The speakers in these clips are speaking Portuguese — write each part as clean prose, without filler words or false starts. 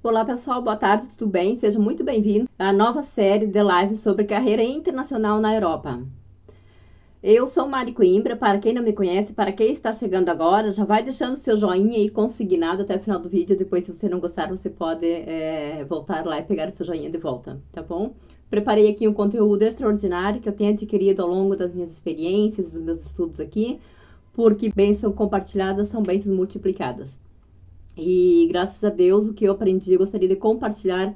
Olá pessoal, boa tarde, tudo bem? Seja muito bem-vindo à nova série de lives sobre carreira internacional na Europa. Eu sou Mari Coimbra, para quem não me conhece, para quem está chegando agora, já vai deixando seu joinha aí consignado até o final do vídeo. Depois, se você não gostar, você pode voltar lá e pegar o seu joinha de volta, tá bom? Preparei aqui um conteúdo extraordinário que eu tenho adquirido ao longo das minhas experiências, dos meus estudos aqui, porque bênçãos compartilhadas são bênçãos multiplicadas. E graças a Deus, o que eu aprendi, eu gostaria de compartilhar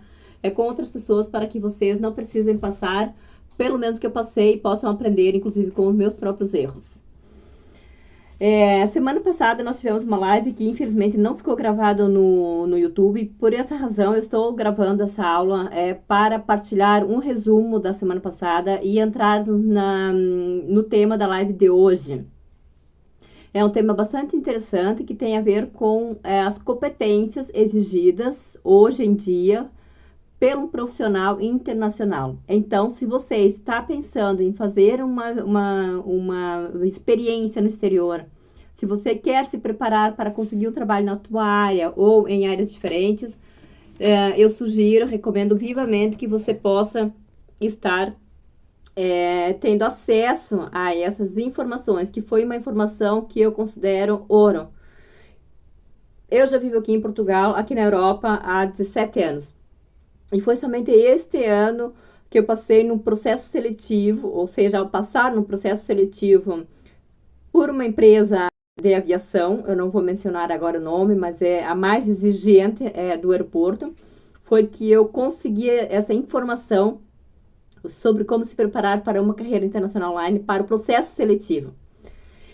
com outras pessoas para que vocês não precisem passar, pelo menos que eu passei, e possam aprender, inclusive, com os meus próprios erros. Semana passada nós tivemos uma live que infelizmente não ficou gravada no YouTube. Por essa razão eu estou gravando essa aula para partilhar um resumo da semana passada e entrar no tema da live de hoje. É um tema bastante interessante que tem a ver com as competências exigidas hoje em dia pelo profissional internacional. Então, se você está pensando em fazer uma experiência no exterior, se você quer se preparar para conseguir um trabalho na tua área ou em áreas diferentes, eu sugiro, recomendo vivamente que você possa estar tendo acesso a essas informações, que foi uma informação que eu considero ouro. Eu já vivo aqui em Portugal, aqui na Europa, há 17 anos. E foi somente este ano que eu passei no processo seletivo, ou seja, ao passar no processo seletivo por uma empresa de aviação, eu não vou mencionar agora o nome, mas é a mais exigente do aeroporto, foi que eu consegui essa informação sobre como se preparar para uma carreira internacional online, para o processo seletivo.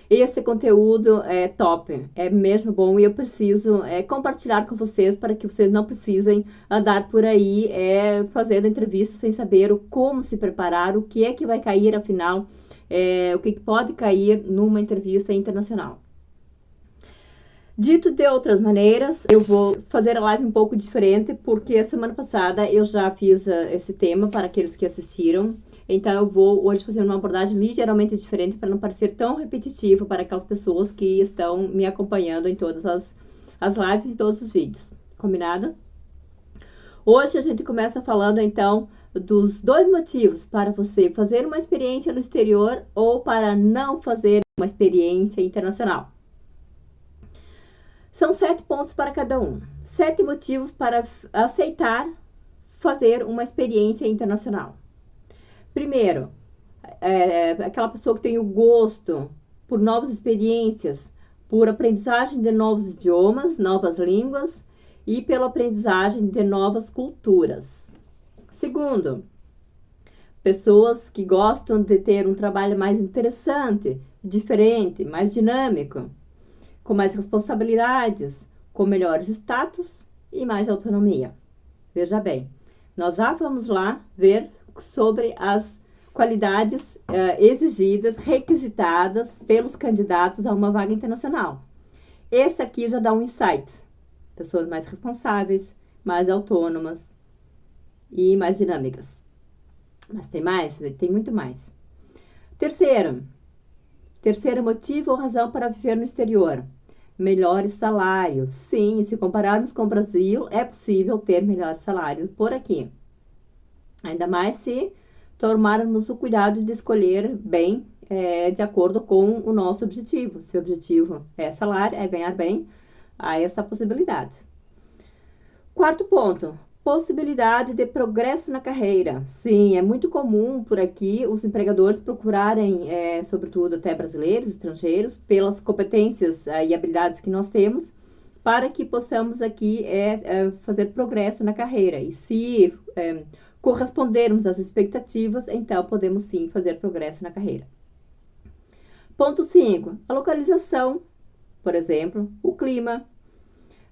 Esse conteúdo é top, é mesmo bom e eu preciso compartilhar com vocês para que vocês não precisem andar por aí fazendo entrevistas sem saber como se preparar, o que é que vai cair afinal, o que pode cair numa entrevista internacional. Dito de outras maneiras, eu vou fazer a live um pouco diferente, porque a semana passada eu já fiz esse tema para aqueles que assistiram. Então eu vou hoje fazer uma abordagem ligeiramente diferente para não parecer tão repetitivo para aquelas pessoas que estão me acompanhando em todas as lives e todos os vídeos. Combinado? Hoje a gente começa falando então dos 2 motivos para você fazer uma experiência no exterior ou para não fazer uma experiência internacional. São 7 pontos para cada um. 7 motivos para aceitar fazer uma experiência internacional. Primeiro, aquela pessoa que tem o gosto por novas experiências, por aprendizagem de novos idiomas, novas línguas e pela aprendizagem de novas culturas. Segundo, pessoas que gostam de ter um trabalho mais interessante, diferente, mais dinâmico, com mais responsabilidades, com melhores status e mais autonomia. Veja bem, nós já vamos lá ver sobre as qualidades exigidas, requisitadas pelos candidatos a uma vaga internacional. Esse aqui já dá um insight. Pessoas mais responsáveis, mais autônomas e mais dinâmicas. Mas tem mais? Tem muito mais. Terceiro motivo ou razão para viver no exterior. Melhores salários. Sim, se compararmos com o Brasil, é possível ter melhores salários por aqui. Ainda mais se tomarmos o cuidado de escolher bem, de acordo com o nosso objetivo. Se o objetivo é salário, é ganhar bem, há essa possibilidade. Quarto ponto. Possibilidade de progresso na carreira. Sim, é muito comum por aqui os empregadores procurarem, sobretudo até brasileiros, estrangeiros, pelas competências e habilidades que nós temos, para que possamos aqui fazer progresso na carreira. E se correspondermos às expectativas, então podemos sim fazer progresso na carreira. Ponto 5. A localização, por exemplo, o clima,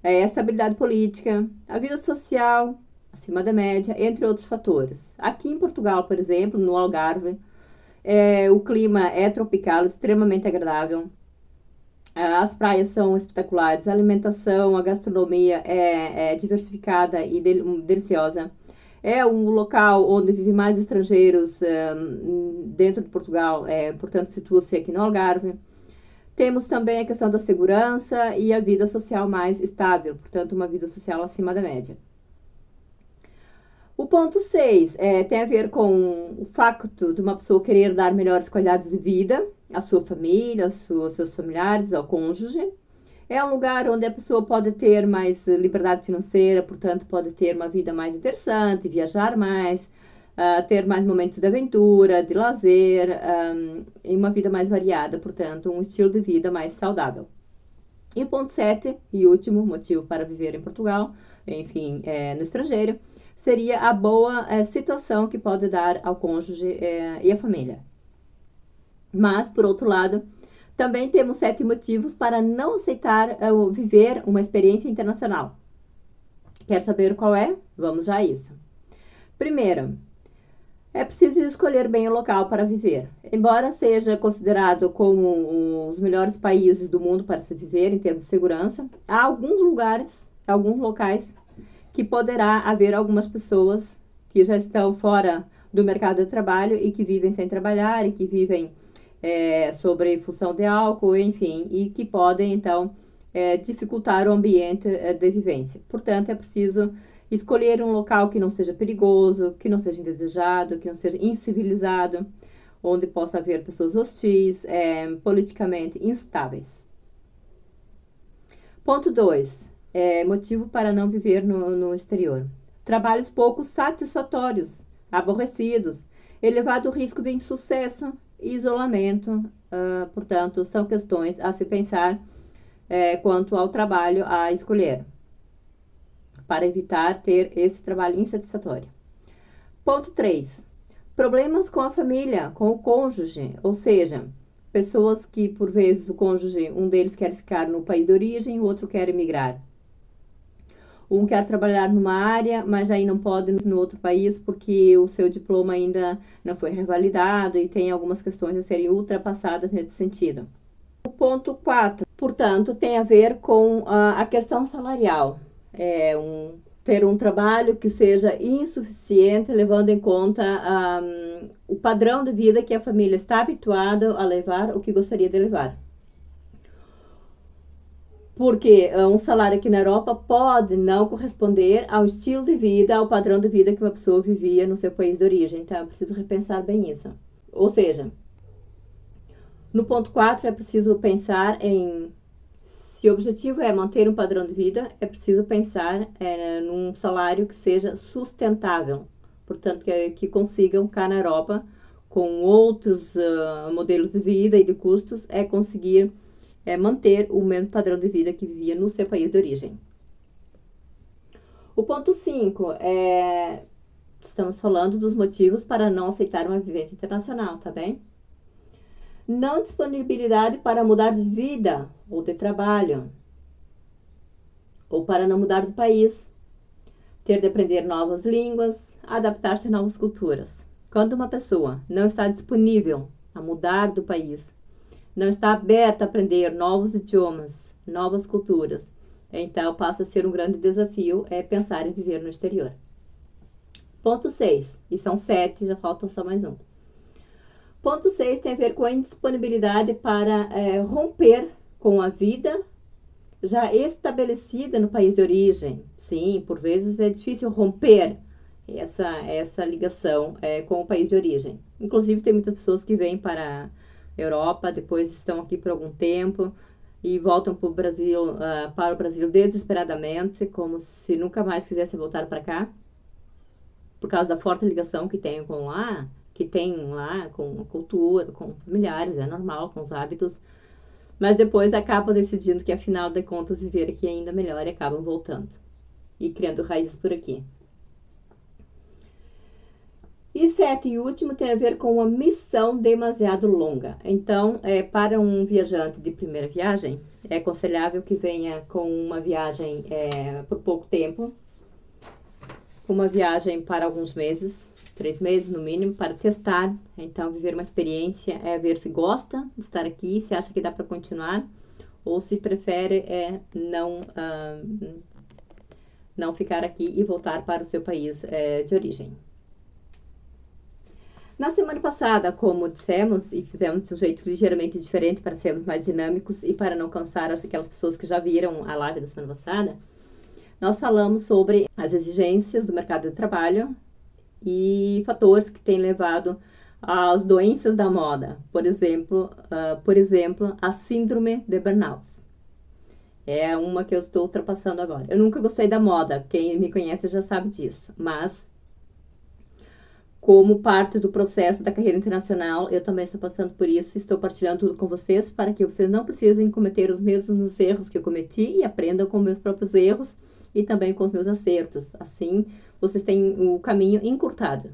a estabilidade política, a vida social acima da média, entre outros fatores. Aqui em Portugal, por exemplo, no Algarve, o clima é tropical, extremamente agradável. As praias são espetaculares, a alimentação, a gastronomia é diversificada e deliciosa. É um local onde vivem mais estrangeiros dentro de Portugal, portanto situa-se aqui no Algarve. Temos também a questão da segurança e a vida social mais estável, portanto uma vida social acima da média. O ponto 6 tem a ver com o facto de uma pessoa querer dar melhores qualidades de vida à sua família, aos seus familiares, ao cônjuge. É um lugar onde a pessoa pode ter mais liberdade financeira, portanto, pode ter uma vida mais interessante, viajar mais, ter mais momentos de aventura, de lazer, e uma vida mais variada, portanto, um estilo de vida mais saudável. E o ponto 7, e último motivo para viver em Portugal, enfim, no estrangeiro, seria a boa situação que pode dar ao cônjuge e à família. Mas, por outro lado, também temos 7 motivos para não aceitar viver uma experiência internacional. Quer saber qual é? Vamos já a isso. Primeiro, é preciso escolher bem o local para viver. Embora seja considerado como os melhores países do mundo para se viver em termos de segurança, há alguns lugares, alguns locais que poderá haver algumas pessoas que já estão fora do mercado de trabalho e que vivem sem trabalhar e que vivem sobre função de álcool, enfim, e que podem, então, dificultar o ambiente de vivência. Portanto, é preciso escolher um local que não seja perigoso, que não seja indesejado, que não seja incivilizado, onde possa haver pessoas hostis, politicamente instáveis. Ponto 2. Motivo para não viver no exterior. Trabalhos pouco satisfatórios, aborrecidos, elevado risco de insucesso e isolamento. Portanto, são questões a se pensar quanto ao trabalho a escolher, para evitar ter esse trabalho insatisfatório. Ponto 3. Problemas com a família, com o cônjuge, ou seja, pessoas que, por vezes, o cônjuge, um deles quer ficar no país de origem, o outro quer emigrar. Um quer trabalhar numa área, mas aí não pode no outro país porque o seu diploma ainda não foi revalidado e tem algumas questões a serem ultrapassadas nesse sentido. O ponto 4, portanto, tem a ver com a questão salarial. Ter um trabalho que seja insuficiente, levando em conta o padrão de vida que a família está habituada a levar, o que gostaria de levar. Porque um salário aqui na Europa pode não corresponder ao estilo de vida, ao padrão de vida que uma pessoa vivia no seu país de origem. Então, é preciso repensar bem isso. Ou seja, no ponto 4 é preciso pensar em, se o objetivo é manter um padrão de vida, é preciso pensar num salário que seja sustentável. Portanto, que consigam cá na Europa, com outros modelos de vida e de custos, conseguir manter o mesmo padrão de vida que vivia no seu país de origem. O ponto 5 estamos falando dos motivos para não aceitar uma vivência internacional, tá bem? Não disponibilidade para mudar de vida ou de trabalho, ou para não mudar de país, ter de aprender novas línguas, adaptar-se a novas culturas. Quando uma pessoa não está disponível a mudar do país, não está aberta a aprender novos idiomas, novas culturas, então passa a ser um grande desafio pensar em viver no exterior. Ponto 6, e são 7, já faltam só mais um. Ponto 6 tem a ver com a indisponibilidade para romper com a vida já estabelecida no país de origem. Sim, por vezes é difícil romper essa ligação com o país de origem. Inclusive, tem muitas pessoas que vêm para Europa, depois estão aqui por algum tempo e voltam para o Brasil desesperadamente, como se nunca mais quisessem voltar para cá, por causa da forte ligação que tem lá com a cultura, com familiares, é normal, com os hábitos, mas depois acabam decidindo que afinal de contas viver aqui é ainda melhor e acabam voltando e criando raízes por aqui. E 7 e último tem a ver com uma missão demasiado longa. Então, para um viajante de primeira viagem, é aconselhável que venha com uma viagem por pouco tempo, uma viagem para alguns meses, 3 meses no mínimo, para testar, então viver uma experiência, ver se gosta de estar aqui, se acha que dá para continuar, ou se prefere não ficar aqui e voltar para o seu país de origem. Na semana passada, como dissemos, e fizemos de um jeito ligeiramente diferente para sermos mais dinâmicos e para não cansar aquelas pessoas que já viram a live da semana passada, nós falamos sobre as exigências do mercado de trabalho e fatores que têm levado às doenças da moda, por exemplo, a síndrome de burnout. É uma que eu estou ultrapassando agora. Eu nunca gostei da moda, quem me conhece já sabe disso, mas como parte do processo da carreira internacional, eu também estou passando por isso e estou partilhando tudo com vocês para que vocês não precisem cometer os mesmos erros que eu cometi e aprendam com meus próprios erros e também com os meus acertos. Assim, vocês têm o caminho encurtado.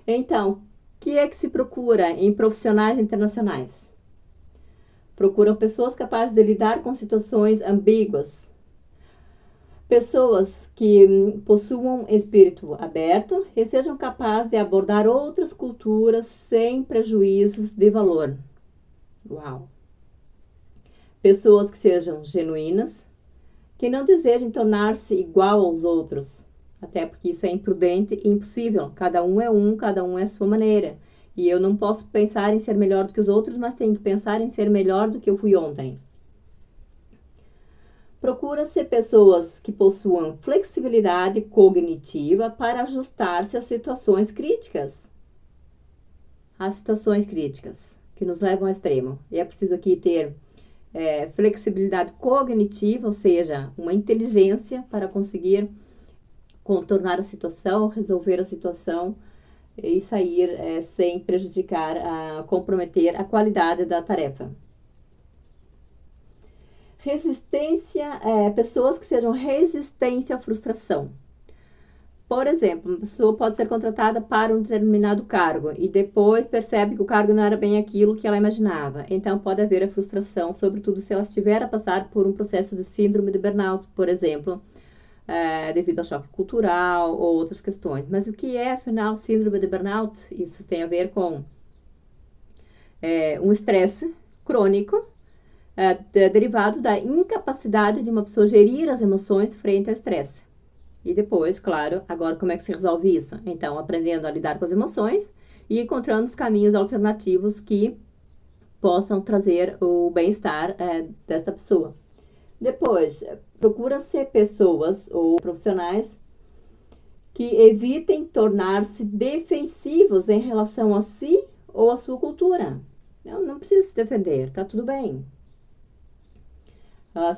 Então, o que é que se procura em profissionais internacionais? Procuram pessoas capazes de lidar com situações ambíguas. Pessoas que possuam espírito aberto e sejam capazes de abordar outras culturas sem prejuízos de valor. Uau! Pessoas que sejam genuínas, que não desejem tornar-se igual aos outros, até porque isso é imprudente e impossível. Cada um é a sua maneira. E eu não posso pensar em ser melhor do que os outros, mas tenho que pensar em ser melhor do que eu fui ontem. Procura-se pessoas que possuam flexibilidade cognitiva para ajustar-se às situações críticas. As situações críticas que nos levam ao extremo. E é preciso aqui ter flexibilidade cognitiva, ou seja, uma inteligência para conseguir contornar a situação, resolver a situação e sair sem prejudicar, comprometer a qualidade da tarefa. Resistência, pessoas que sejam resistentes à frustração. Por exemplo, uma pessoa pode ser contratada para um determinado cargo e depois percebe que o cargo não era bem aquilo que ela imaginava. Então pode haver a frustração, sobretudo se ela estiver a passar por um processo de síndrome de burnout, por exemplo, devido ao choque cultural ou outras questões. Mas o que é, afinal, síndrome de burnout? Isso tem a ver com um estresse crônico derivado da incapacidade de uma pessoa gerir as emoções frente ao estresse. E depois, claro, agora como é que se resolve isso? Então, aprendendo a lidar com as emoções e encontrando os caminhos alternativos que possam trazer o bem-estar desta pessoa. Depois, procura-se pessoas ou profissionais que evitem tornar-se defensivos em relação a si ou a sua cultura. Não precisa se defender, tá tudo bem.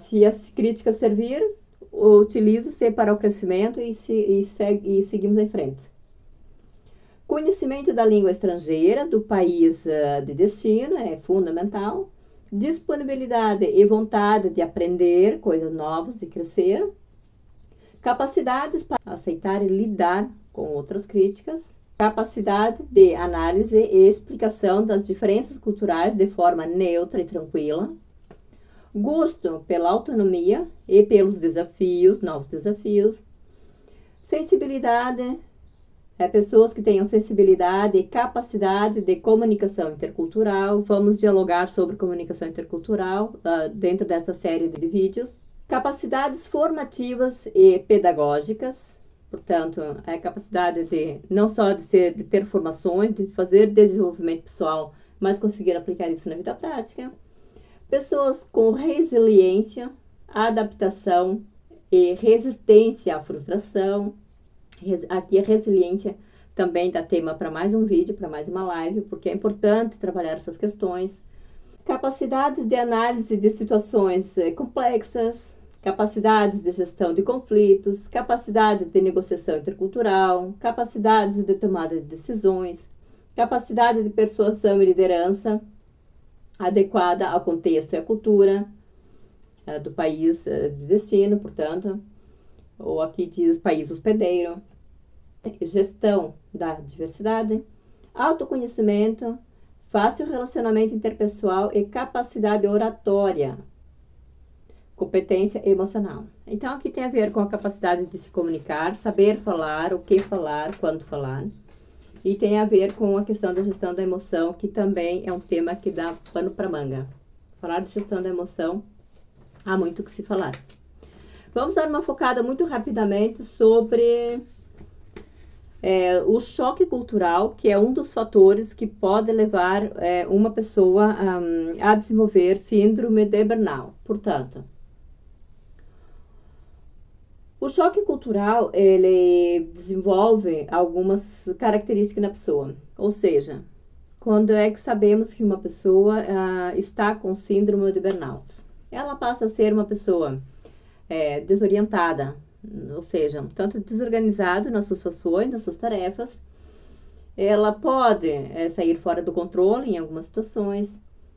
Se as críticas servir, utiliza-se para o crescimento e seguimos em frente. Conhecimento da língua estrangeira, do país de destino, é fundamental. Disponibilidade e vontade de aprender coisas novas e crescer. Capacidades para aceitar e lidar com outras críticas. Capacidade de análise e explicação das diferenças culturais de forma neutra e tranquila. Gosto pela autonomia e pelos desafios, novos desafios. Sensibilidade, pessoas que tenham sensibilidade e capacidade de comunicação intercultural. Vamos dialogar sobre comunicação intercultural dentro dessa série de vídeos. Capacidades formativas e pedagógicas, portanto, a capacidade de não só de ter formações, de fazer desenvolvimento pessoal, mas conseguir aplicar isso na vida prática. Pessoas com resiliência, adaptação e resistência à frustração. Aqui a resiliência também dá tema para mais um vídeo, para mais uma live, porque é importante trabalhar essas questões. Capacidades de análise de situações complexas, capacidades de gestão de conflitos, capacidade de negociação intercultural, capacidades de tomada de decisões, capacidade de persuasão e liderança adequada ao contexto e à cultura do país de destino, portanto, ou aqui diz país hospedeiro. Gestão da diversidade, autoconhecimento, fácil relacionamento interpessoal e capacidade oratória, competência emocional. Então, aqui tem a ver com a capacidade de se comunicar, saber falar, o que falar, quando falar. E tem a ver com a questão da gestão da emoção, que também é um tema que dá pano para manga. Falar de gestão da emoção, há muito o que se falar. Vamos dar uma focada muito rapidamente sobre o choque cultural, que é um dos fatores que pode levar uma pessoa a desenvolver síndrome de burnout. Portanto, O choque cultural, ele desenvolve algumas características na pessoa. Ou seja, quando é que sabemos que uma pessoa está com síndrome de burnout? Ela passa a ser uma pessoa desorientada, ou seja, tanto desorganizada nas suas funções, nas suas tarefas. Ela pode sair fora do controle em algumas situações.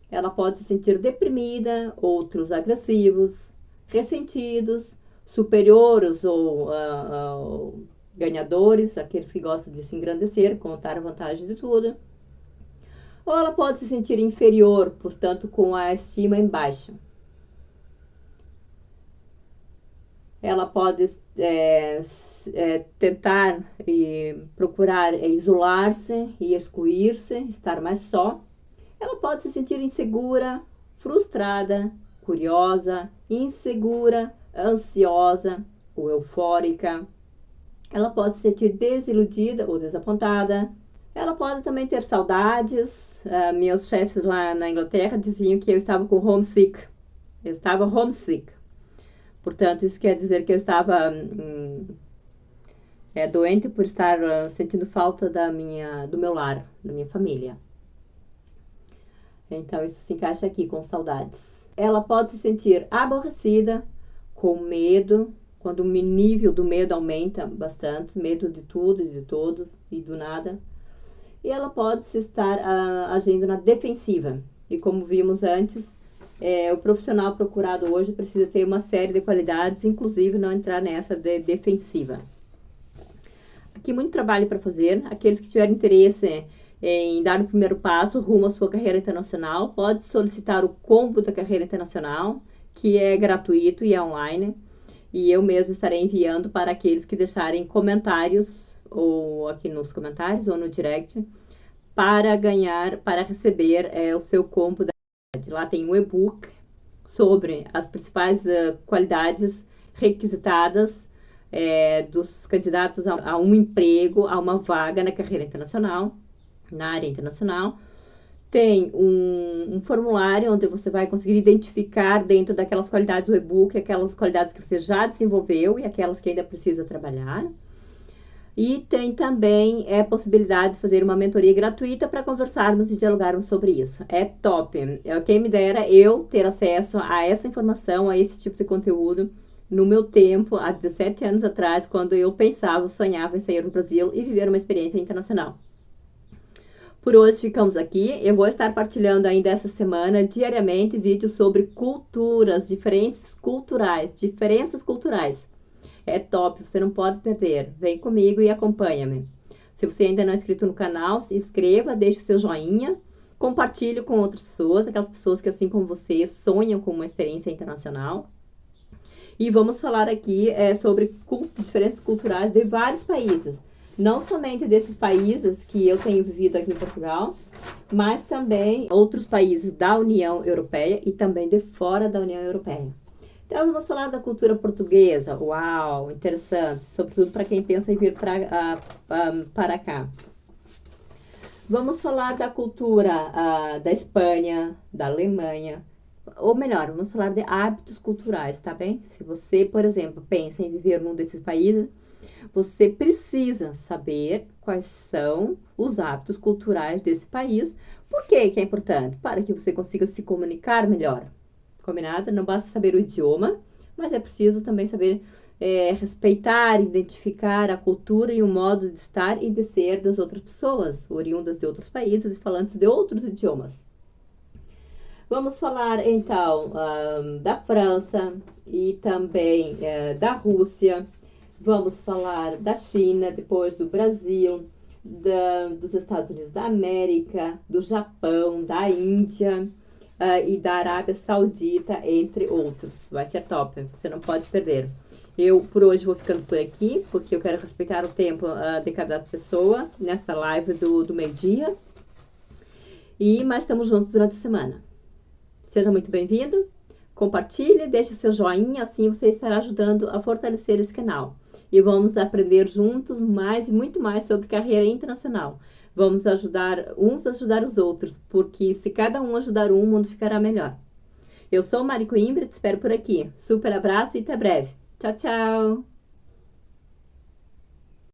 Ela pode se sentir deprimida, outros agressivos, ressentidos, superiores ou ganhadores, aqueles que gostam de se engrandecer, contar a vantagem de tudo. Ou ela pode se sentir inferior, portanto, com a estima em baixo. Ela pode tentar e procurar isolar-se e excluir-se, estar mais só. Ela pode se sentir insegura, frustrada, curiosa, insegura, ansiosa ou eufórica. Ela pode se sentir desiludida ou desapontada. Ela pode também ter saudades. Meus chefes lá na Inglaterra diziam que eu estava com homesick. Eu estava homesick. Portanto, isso quer dizer que eu estava doente por estar sentindo falta do meu lar, da minha família. Então, isso se encaixa aqui com saudades. Ela pode se sentir aborrecida, com medo, quando o nível do medo aumenta bastante, medo de tudo e de todos e do nada. E ela pode se estar agindo na defensiva. E como vimos antes, o profissional procurado hoje precisa ter uma série de qualidades, inclusive não entrar nessa de defensiva. Aqui muito trabalho para fazer. Aqueles que tiverem interesse em dar o primeiro passo rumo à sua carreira internacional, pode solicitar o combo da carreira internacional, que é gratuito e é online. E eu mesmo estarei enviando para aqueles que deixarem comentários, ou aqui nos comentários, ou no direct, para receber o seu combo da Lá tem um e-book sobre as principais qualidades requisitadas dos candidatos a um emprego, a uma vaga na carreira internacional, na área internacional. Tem um formulário onde você vai conseguir identificar dentro daquelas qualidades do e-book, aquelas qualidades que você já desenvolveu e aquelas que ainda precisa trabalhar. E tem também a possibilidade de fazer uma mentoria gratuita para conversarmos e dialogarmos sobre isso. É top! Quem me dera eu ter acesso a essa informação, a esse tipo de conteúdo, no meu tempo, há 17 anos atrás, quando eu pensava, sonhava em sair do Brasil e viver uma experiência internacional. Por hoje ficamos aqui. Eu vou estar partilhando ainda essa semana, diariamente, vídeos sobre culturas, diferenças culturais. É top, você não pode perder. Vem comigo e acompanha-me. Se você ainda não é inscrito no canal, se inscreva, deixe o seu joinha, compartilhe com outras pessoas, aquelas pessoas que, assim como você, sonham com uma experiência internacional. E vamos falar aqui sobre diferenças culturais de vários países. Não somente desses países que eu tenho vivido aqui em Portugal, mas também outros países da União Europeia e também de fora da União Europeia. Então, vamos falar da cultura portuguesa. Uau, interessante. Sobretudo para quem pensa em vir para cá. Vamos falar da cultura da Espanha, da Alemanha. Ou melhor, vamos falar de hábitos culturais, tá bem? Se você, por exemplo, pensa em viver num desses países, você precisa saber quais são os hábitos culturais desse país. Por que é importante? Para que você consiga se comunicar melhor. Combinado? Não basta saber o idioma, mas é preciso também saber respeitar, identificar a cultura e o modo de estar e de ser das outras pessoas, oriundas de outros países e falantes de outros idiomas. Vamos falar, então, da França e também da Rússia. Vamos falar da China, depois do Brasil, dos Estados Unidos da América, do Japão, da Índia e da Arábia Saudita, entre outros. Vai ser top, você não pode perder. Eu, por hoje, vou ficando por aqui, porque eu quero respeitar o tempo de cada pessoa nesta live do meio-dia. Mas estamos juntos durante a semana. Seja muito bem-vindo, compartilhe, deixe o seu joinha, assim você estará ajudando a fortalecer esse canal. E vamos aprender juntos mais e muito mais sobre carreira internacional. Vamos ajudar uns a ajudar os outros, porque se cada um ajudar um, o mundo ficará melhor. Eu sou Mari Coimbra, te espero por aqui. Super abraço e até breve. Tchau, tchau!